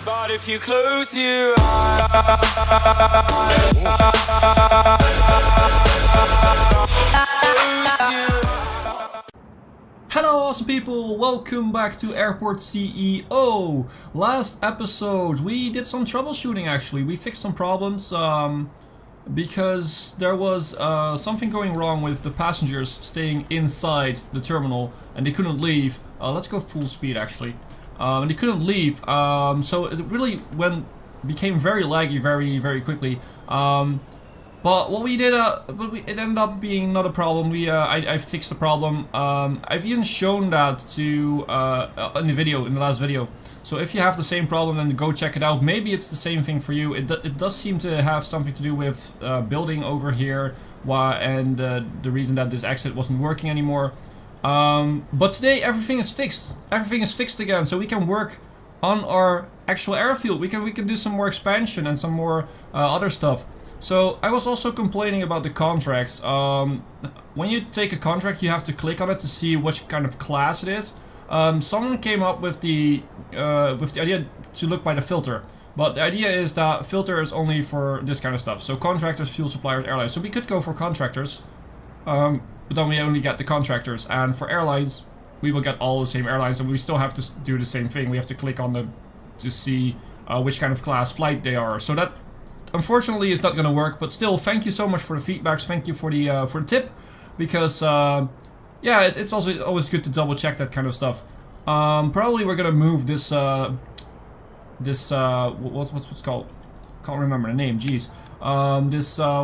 But if you close your eyes, hello awesome people, welcome back to Airport CEO. Last episode we did some troubleshooting actually. We fixed some problems because there was something going wrong with the passengers staying inside the terminal and they couldn't leave. Let's go full speed actually. And they couldn't leave, so it really became very laggy very quickly. But what we did, it ended up being not a problem. I fixed the problem. I've even shown that to in the last video. So if you have the same problem, then go check it out. Maybe it's the same thing for you. It does seem to have something to do with building over here, and the reason that this exit wasn't working anymore. But today everything is fixed. Everything is fixed again, so we can work on our actual airfield. We can do some more expansion and some more other stuff. So I was also complaining about the contracts. When you take a contract, you have to click on it to see which kind of class it is. Someone came up with the idea to look by the filter, but the idea is that filter is only for this kind of stuff. So contractors, fuel suppliers, airlines. So we could go for contractors, but then we only get the contractors. And for airlines, we will get all the same airlines, and we still have to do the same thing. We have to click on them to see which kind of class flight they are. So that, unfortunately, is not going to work, but still, thank you so much for the feedbacks. Thank you for the tip, because yeah, it's also always good to double check that kind of stuff. Probably we're gonna move this what's it called? Can't remember the name. Jeez.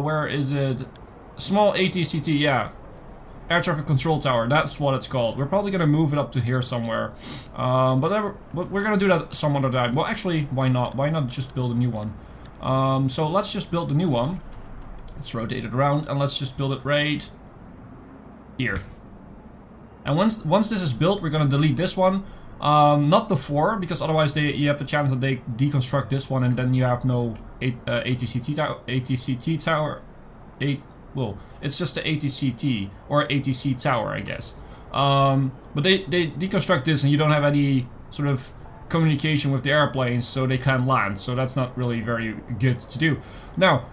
Where is it? Small ATCT. Yeah, air traffic control tower. That's what it's called. We're probably gonna move it up to here somewhere. But we're gonna do that some other time. Well, actually, why not? Why not just build a new one? So let's just build the new one. Let's rotate it around and let's just build it right here. And once this is built, we're gonna delete this one. Not before, because otherwise you have the chance that they deconstruct this one and then you have no ATCT tower. Well, it's just the ATCT or ATC tower, I guess. But they deconstruct this and you don't have any sort of communication with the airplanes, so they can't land. So that's not really very good to do. Now,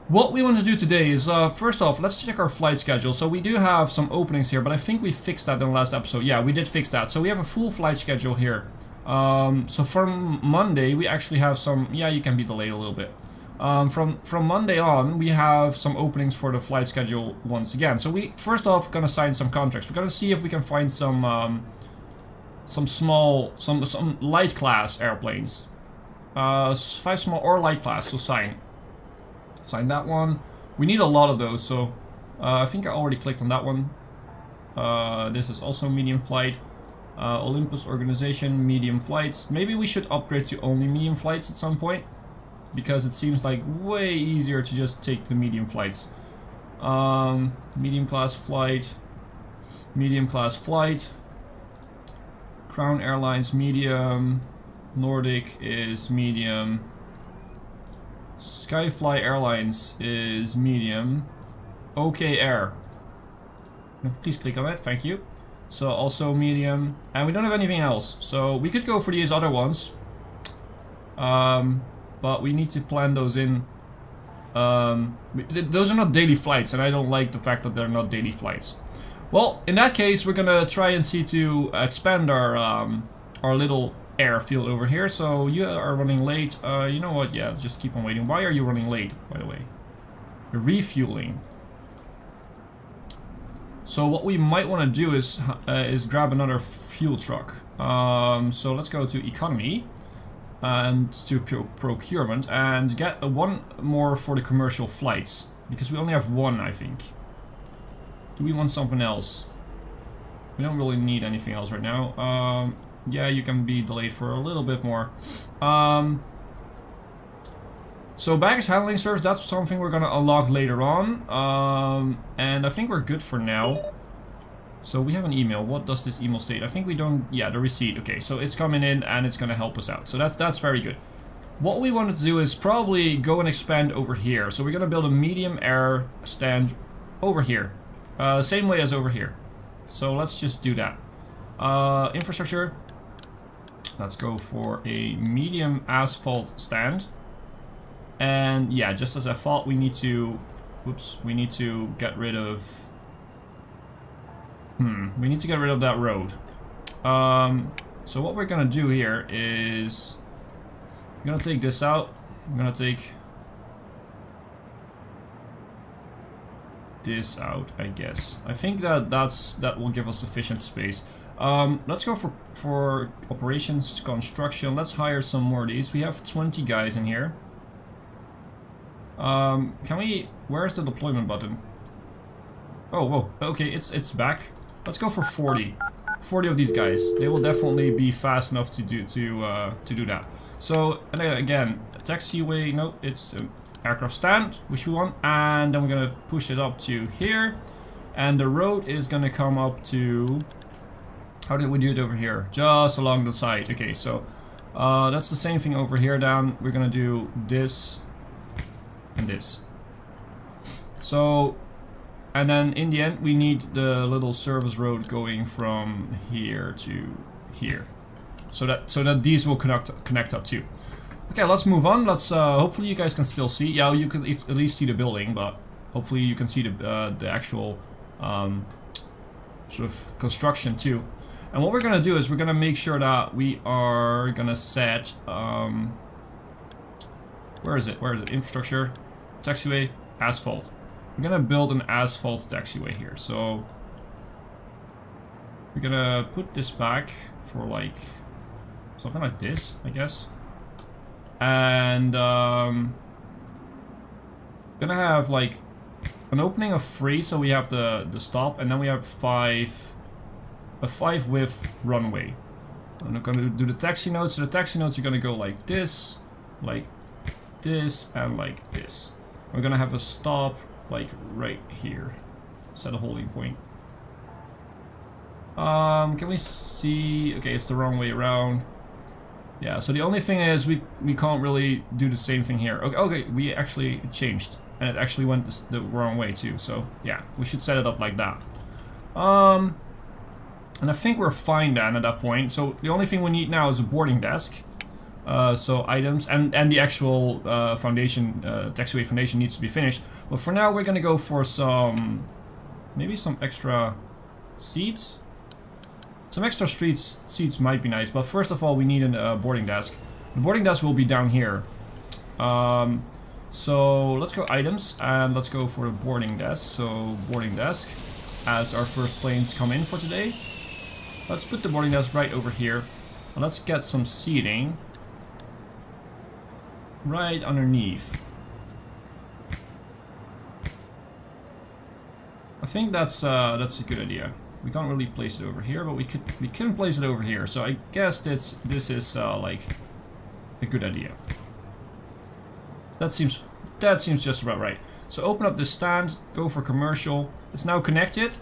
what we want to do today is, first off, let's check our flight schedule. So we do have some openings here, but I think we fixed that in the last episode. Yeah, we did fix that. So we have a full flight schedule here. So from Monday, we actually have some, yeah, you can be delayed a little bit. From Monday on, we have some openings for the flight schedule once again. So we, first off, gonna sign some contracts. We're gonna see if we can find some light class airplanes. 5 small or light class, so sign that one. We need a lot of those, so I think I already clicked on that one. This is also medium flight. Olympus organization, medium flights. Maybe we should upgrade to only medium flights at some point, because it seems like way easier to just take the medium flights. Medium class flight. Crown Airlines medium. Nordic is medium. Skyfly Airlines is medium. OK Air. Please click on it, thank you. So also medium. And we don't have anything else. So we could go for these other ones. But we need to plan those in. Those are not daily flights, and I don't like the fact that they're not daily flights. Well, in that case, we're gonna try and see to expand our little airfield over here. So you are running late. You know what? Yeah, just keep on waiting. Why are you running late, by the way? You're refueling. So what we might want to do is grab another fuel truck. So let's go to economy and to procurement and get one more for the commercial flights, because we only have one, I think. Do we want something else? We don't really need anything else right now. Yeah, you can be delayed for a little bit more. So baggage handling service, that's something we're gonna unlock later on. And I think we're good for now. So we have an email. What does this email state? I think we don't, yeah, the receipt. Okay, so it's coming in and it's gonna help us out. So that's very good. What we wanted to do is probably go and expand over here. So we're gonna build a medium air stand over here. Same way as over here. So let's just do that. Infrastructure. Let's go for a medium asphalt stand. And yeah, just as I thought, we need to, whoops, we need to get rid of, we need to get rid of that road. So what we're gonna do here is, I'm gonna take this out, I'm gonna take this out, I guess. I think that will give us sufficient space. Let's go for operations construction. Let's hire some more of these. We have 20 guys in here. Can we? Where's the deployment button? Oh, whoa. Okay, it's back. Let's go for 40. 40 of these guys. They will definitely be fast enough to do that. So, and then again, taxiway. No, it's aircraft stand, which we want, and then we're gonna push it up to here, and the road is gonna come up to. How did we do it over here? Just along the side. Okay, so that's the same thing over here. Then we're gonna do this and this. So, and then in the end, we need the little service road going from here to here, so that these will connect up too. Okay, let's move on. Let's hopefully you guys can still see. Yeah, you can at least see the building, but hopefully you can see the actual sort of construction too. And what we're gonna do is we're gonna make sure that we are gonna set where is it? Infrastructure, taxiway, asphalt. We're gonna build an asphalt taxiway here. So we're gonna put this back for like something like this, I guess. And gonna have like an opening of 3, so we have the stop, and then we have a 5 width runway. I'm gonna do the taxi nodes. So the taxi nodes are gonna go like this, and like this. We're gonna have a stop like right here. Set a holding point. Can we see? Okay, it's the wrong way around. Yeah, so the only thing is we can't really do the same thing here. Okay, we actually changed, and it actually went the wrong way too. So yeah, we should set it up like that. And I think we're fine then at that point. So the only thing we need now is a boarding desk. So items and the actual foundation, taxiway foundation needs to be finished. But for now, we're gonna go for maybe some extra seats. Some extra seats might be nice, but first of all, we need a boarding desk. The boarding desk will be down here. So let's go items, and let's go for a boarding desk. So boarding desk, as our first planes come in for today. Let's put the boarding desk right over here. And let's get some seating right underneath. I think that's a good idea. We can't really place it over here, but we can place it over here. So I guess this is like a good idea. That seems just about right. So open up the stand, go for commercial. It's now connected.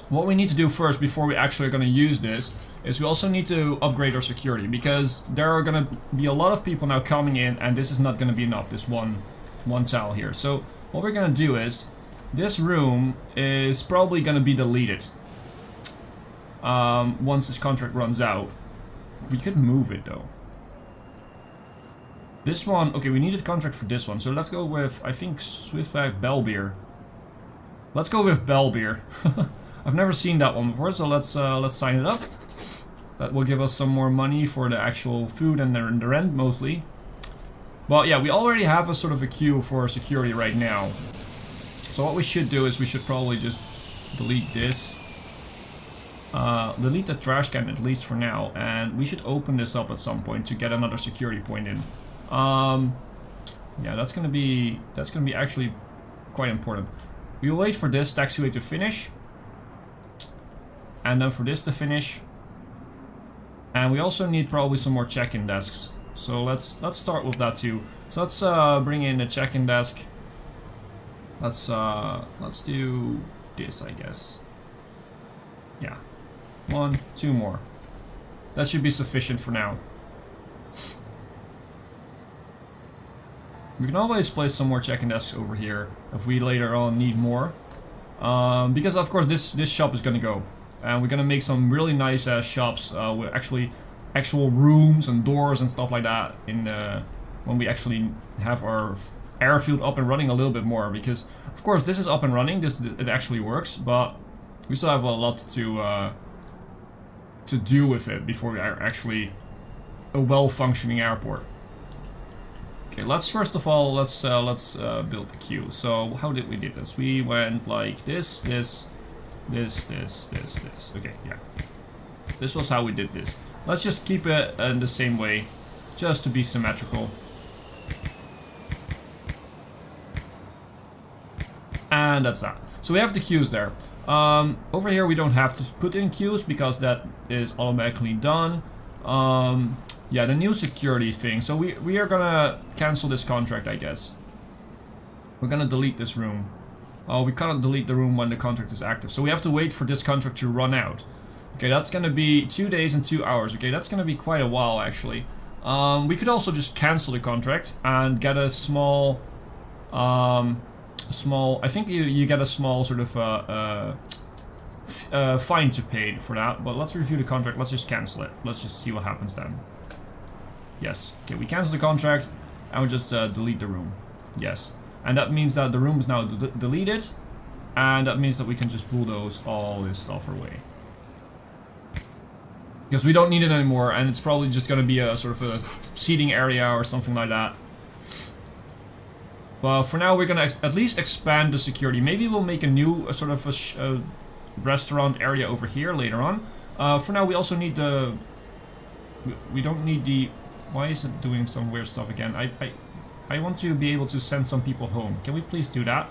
What we need to do first before we actually are going to use this is we also need to upgrade our security, because there are going to be a lot of people now coming in, and this is not going to be enough, this one tile here. So what we're going to do is this room is probably going to be deleted once this contract runs out. We could move it though. This one, okay, we needed a contract for this one, so let's go with, I think, Swiftback Bellbeer. Let's go with Bellbeer. I've never seen that one before, so let's sign it up. That will give us some more money for the actual food and the rent mostly. But yeah, we already have a sort of a queue for security right now. So what we should do is we should probably just delete this. Delete the trash can at least for now, and we should open this up at some point to get another security point in. Yeah, that's gonna be actually quite important. We'll wait for this taxiway to finish, and then for this to finish, and we also need probably some more check-in desks. So let's start with that too. So let's bring in the check-in desk. Let's do this, I guess. Yeah, 1, 2 more. That should be sufficient for now. We can always place some more check-in desks over here if we later on need more. Because of course this shop is gonna go. And we're gonna make some really nice shops with actual rooms and doors and stuff like that in when we actually have our airfield up and running a little bit more, because of course this is up and running, it actually works, but we still have a lot to do with it before we are actually a well-functioning airport. Okay, let's first of all let's build the queue. So how did we do this? We went like this. Okay, yeah. This was how we did this. Let's just keep it in the same way, just to be symmetrical. And that's that. So we have the queues there. Over here we don't have to put in queues because that is automatically done. Yeah, the new security thing. So we are gonna cancel this contract, I guess. We're gonna delete this room. Oh, we cannot delete the room when the contract is active. So we have to wait for this contract to run out. Okay, that's gonna be 2 days and 2 hours. Okay, that's gonna be quite a while actually. We could also just cancel the contract and get a small, I think you get a small sort of fine to pay for that. But let's review the contract. Let's just cancel it. Let's just see what happens then. Yes. Okay, we cancel the contract and we just delete the room. Yes. And that means that the room is now deleted, and that means that we can just bulldoze all this stuff away. Because we don't need it anymore, and it's probably just going to be a sort of a seating area or something like that. But for now, we're going to at least expand the security. Maybe we'll make a new sort of a restaurant area over here later on. For now, we also need the... We don't need the... Why is it doing some weird stuff again? I want to be able to send some people home. Can we please do that?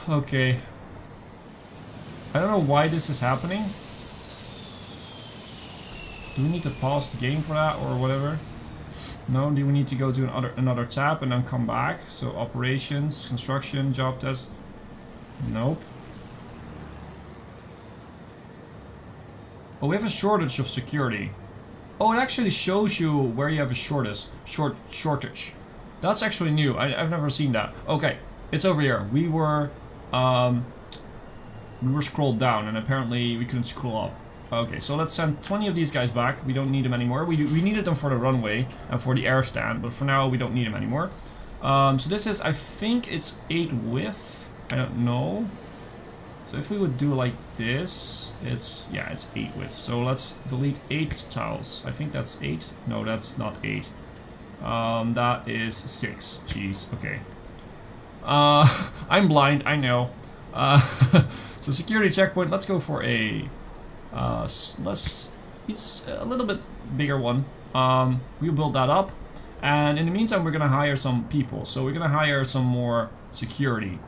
Okay. I don't know why this is happening. Do we need to pause the game for that or whatever? No, do we need to go to another tab and then come back? So operations, construction, job test. Nope. Oh, we have a shortage of security. Oh, it actually shows you where you have a shortage. That's actually new. I've never seen that. Okay, it's over here. We were scrolled down, and apparently we couldn't scroll up. Okay, so let's send 20 of these guys back. We don't need them anymore. We needed them for the runway and for the air stand, but for now we don't need them anymore. So this is, I think it's 8 width. I don't know. So if we would do like this, it's 8 width. So let's delete 8 tiles. I think that's 8. No, that's not 8. That is 6. Jeez. Okay. I'm blind. I know. So security checkpoint. Let's go for a. It's a little bit bigger one. We'll build that up, and in the meantime, we're gonna hire some people. So we're gonna hire some more security.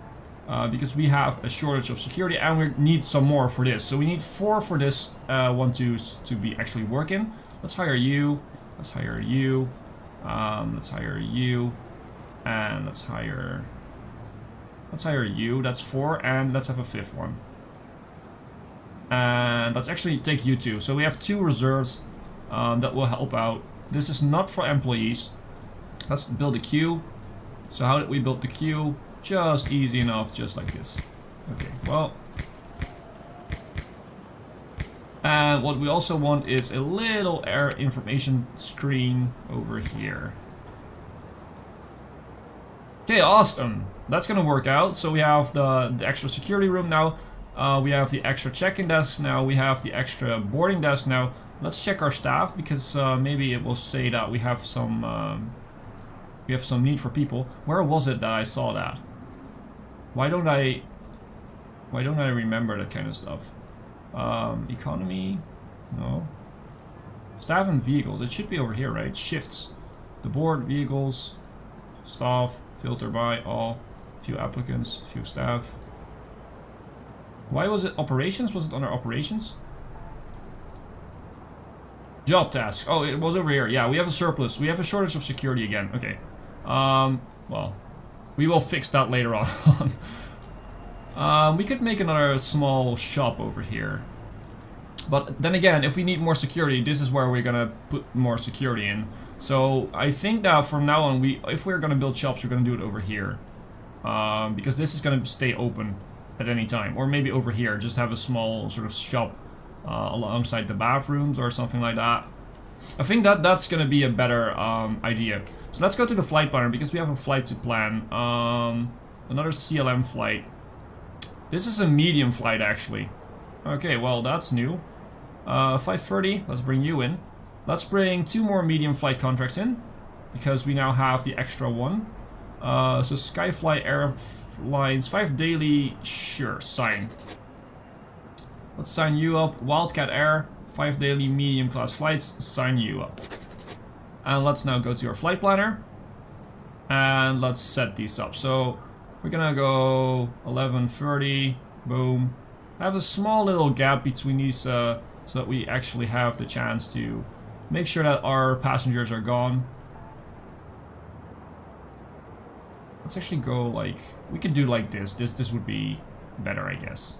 Because we have a shortage of security and we need some more for this. So we need 4 for this one to be actually working. Let's hire you. Let's hire you. Let's hire you. And let's hire you. That's 4. And let's have a 5th one. And let's actually take you 2. So we have 2 reserves that will help out. This is not for employees. Let's build a queue. So how did we build the queue? Just easy enough, just like this. Okay, well. And what we also want is a little air information screen over here. Okay, awesome. That's gonna work out. So we have the extra security room now. We have the extra check-in desk now. We have the extra boarding desk now. Let's check our staff, because maybe it will say that we have some need for people. Where was it that I saw that? Why don't I remember that kind of stuff? Economy? No. Staff and vehicles. It should be over here, right? Shifts. The board, vehicles, staff, filter by all, few applicants, few staff. Why was it operations? Was it under operations? Job task. Oh, it was over here. Yeah, we have a surplus. We have a shortage of security again. Okay. Well, we will fix that later on. We could make another small shop over here. But then again, if we need more security, this is where we're gonna put more security in. So I think that from now on, if we're gonna build shops, we're gonna do it over here. Because this is gonna stay open. at any time. Or maybe over here, just have a small sort of shop alongside the bathrooms or something like that. I think that's gonna be a better idea. So let's go to the flight planner because we have a flight to plan. Another CLM flight. This is a medium flight actually. Okay, well that's new. 5:30, let's bring you in. Let's bring 2 more medium flight contracts in because we now have the extra one. So Skyfly Airlines, 5 daily, sure, sign. Let's sign you up. Wildcat Air, 5 daily medium class flights, sign you up. And let's now go to our flight planner. And let's set these up. So we're gonna go 11:30, boom. Have a small little gap between these so that we actually have the chance to make sure that our passengers are gone. Let's actually go like, we could do like this. This would be better, I guess.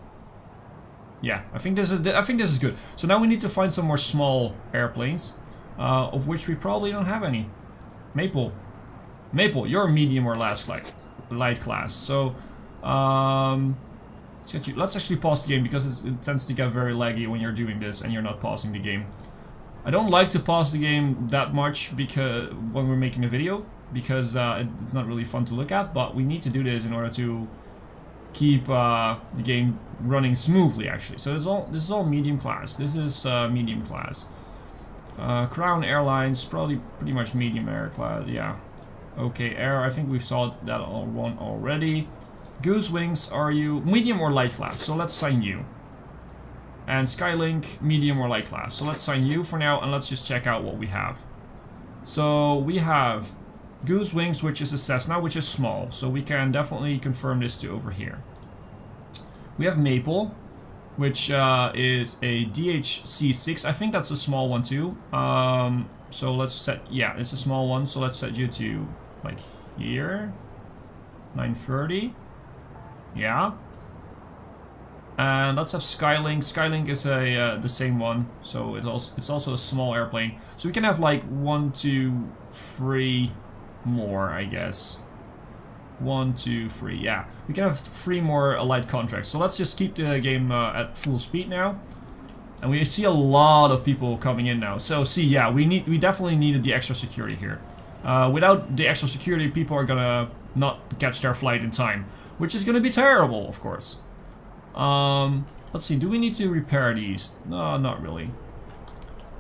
Yeah, I think this is good. So now we need to find some more small airplanes, of which we probably don't have any. Maple, you're a medium or light class. So let's actually pause the game because it tends to get very laggy when you're doing this and you're not pausing the game. I don't like to pause the game that much because when we're making a video, because it's not really fun to look at, but we need to do this in order to keep the game running smoothly actually. So this is all medium class. This is medium class. Crown Airlines, probably pretty much medium air class, yeah. Okay, Air, I think we've saw that one already. Goose Wings, are you medium or light class? So let's sign you. And Skylink, medium or light class. So let's sign you for now, and let's just check out what we have. So we have Goose Wings, which is a Cessna, which is small. So we can definitely confirm this to over here. We have Maple, which is a DHC6. I think that's a small one too. So let's set, yeah, it's a small one. So let's set you to like here, 9:30. Yeah. And let's have Skylink. Skylink is the same one, so it's also a small airplane. So we can have like 1, 2, 3 more, I guess. 1, 2, 3. Yeah, we can have 3 more light contracts. So let's just keep the game at full speed now. And we see a lot of people coming in now. So see, yeah, we definitely needed the extra security here. Without the extra security, people are gonna not catch their flight in time, which is gonna be terrible, of course. Let's see, do we need to repair these? No, not really.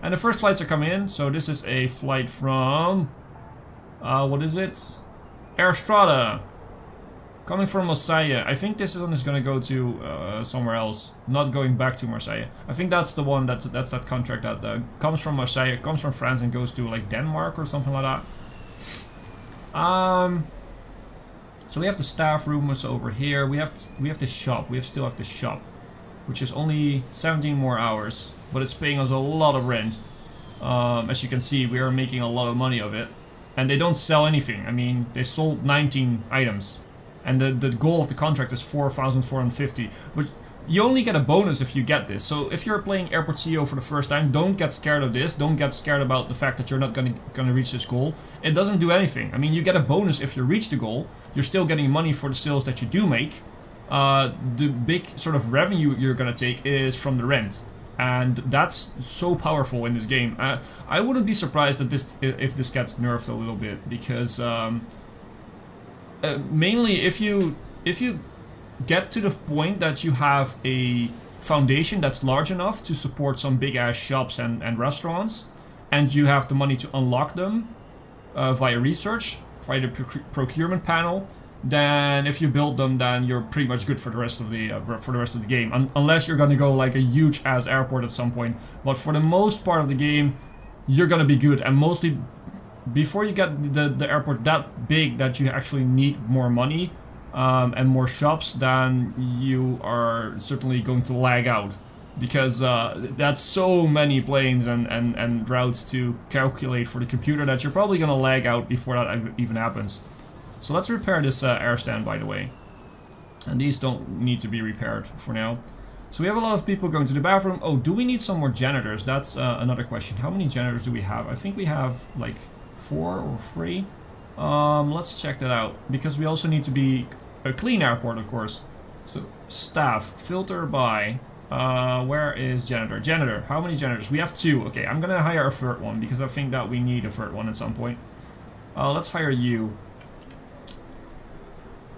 And the first flights are coming in, so this is a flight from, what is it? Air Strada. Coming from Marseille. I think this one is gonna go to somewhere else, not going back to Marseille. I think that's the one, that's that contract that comes from Marseille, comes from France and goes to like Denmark or something like that. So we have the staff room was over here. We have the shop. Still have the shop, which is only 17 more hours, but it's paying us a lot of rent. As you can see, we are making a lot of money of it, and they don't sell anything. I mean, they sold 19 items, and the goal of the contract is 4,450. But you only get a bonus if you get this. So if you're playing Airport CEO for the first time, don't get scared of this. Don't get scared about the fact that you're not gonna reach this goal. It doesn't do anything. I mean, you get a bonus if you reach the goal. You're still getting money for the sales that you do make. The big sort of revenue you're gonna take is from the rent, and that's so powerful in this game. I wouldn't be surprised that if this gets nerfed a little bit, because mainly if you get to the point that you have a foundation that's large enough to support some big ass shops and restaurants, and you have the money to unlock them via research, via the procurement panel, then if you build them, then you're pretty much good for the rest of the game. Unless you're gonna go like a huge ass airport at some point. But for the most part of the game, you're gonna be good, and mostly before you get the airport that big that you actually need more money and more shops, then you are certainly going to lag out, because that's so many planes and routes to calculate for the computer that you're probably gonna lag out before that even happens. So let's repair this air stand, by the way. And these don't need to be repaired for now. So we have a lot of people going to the bathroom. Oh, do we need some more janitors? That's another question. How many janitors do we have? I think we have like 4 or 3. Let's check that out, because we also need to be a clean airport, of course. So staff. Filter by. Where is janitor? Janitor. How many janitors? We have 2. Okay, I'm gonna hire a third one because I think that we need a third one at some point. Let's hire you.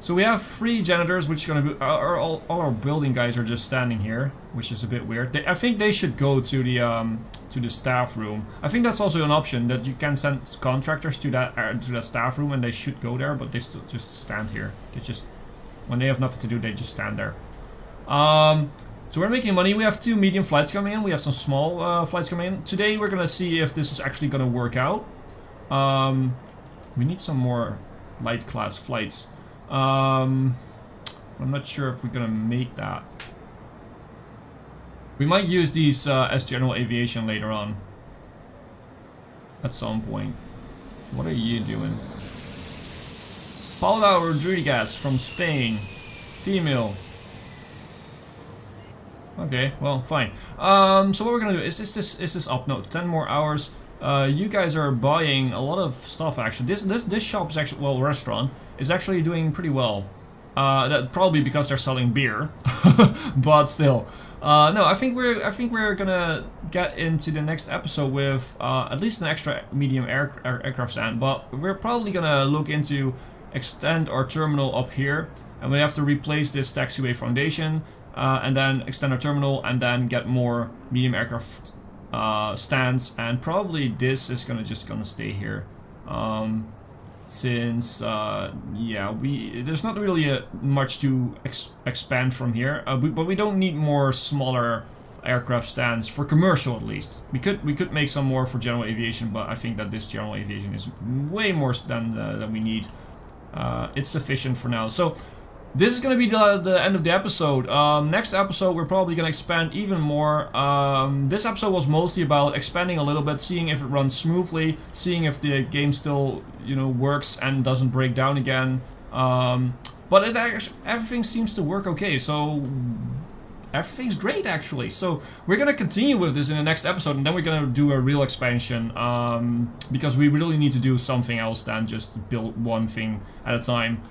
So we have 3 janitors, which is gonna be all our building guys are just standing here, which is a bit weird. I think they should go to the staff room. I think that's also an option that you can send contractors to that staff room, and they should go there, but they still just stand here. They just, when they have nothing to do, they just stand there. So we're making money. We have 2 medium flights coming in. We have some small flights coming in. Today we're gonna see if this is actually gonna work out. We need some more light class flights. I'm not sure if we're gonna make that. We might use these as general aviation later on. At some point. What are you doing? Paula Rodriguez from Spain. Female. Okay, well, fine. So what we're gonna do is this up? No, 10 more hours. You guys are buying a lot of stuff actually. This shop is actually, well, restaurant is actually doing pretty well. That probably because they're selling beer, but still. No, I think we're gonna get into the next episode with at least an extra medium aircraft stand. But we're probably gonna look into extend our terminal up here, and we have to replace this taxiway foundation, and then extend our terminal, and then get more medium aircraft stands, and probably this is just gonna stay here, since yeah, there's not really much to expand from here, but we don't need more smaller aircraft stands for commercial at least. We could make some more for general aviation, but I think that this general aviation is way more than we need. It's sufficient for now. So this is going to be the end of the episode. Next episode, we're probably going to expand even more. This episode was mostly about expanding a little bit, seeing if it runs smoothly, seeing if the game still, works and doesn't break down again. But everything seems to work okay, so everything's great actually. So we're going to continue with this in the next episode, and then we're going to do a real expansion, because we really need to do something else than just build one thing at a time.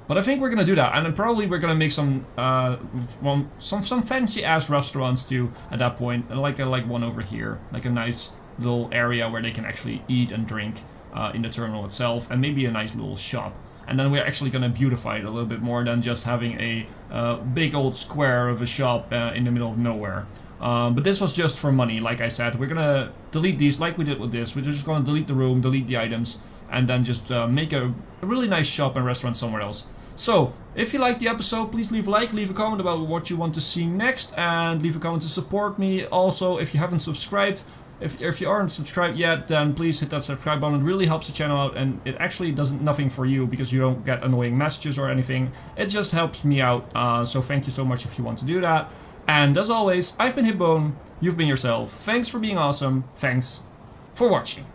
But I think we're gonna do that, and then probably we're gonna make some fancy ass restaurants too at that point, like one over here, like a nice little area where they can actually eat and drink in the terminal itself, and maybe a nice little shop. And then we're actually gonna beautify it a little bit more than just having a big old square of a shop in the middle of nowhere. But this was just for money, like I said. We're gonna delete these like we did with this. We're just gonna delete the room, delete the items, and then just make a really nice shop and restaurant somewhere else. So, if you liked the episode, please leave a like, leave a comment about what you want to see next, and leave a comment to support me. Also, if you haven't subscribed, if you aren't subscribed yet, then please hit that subscribe button. It really helps the channel out, and it actually does nothing for you because you don't get annoying messages or anything. It just helps me out, so thank you so much if you want to do that. And as always, I've been Hipbone, you've been yourself. Thanks for being awesome, thanks for watching.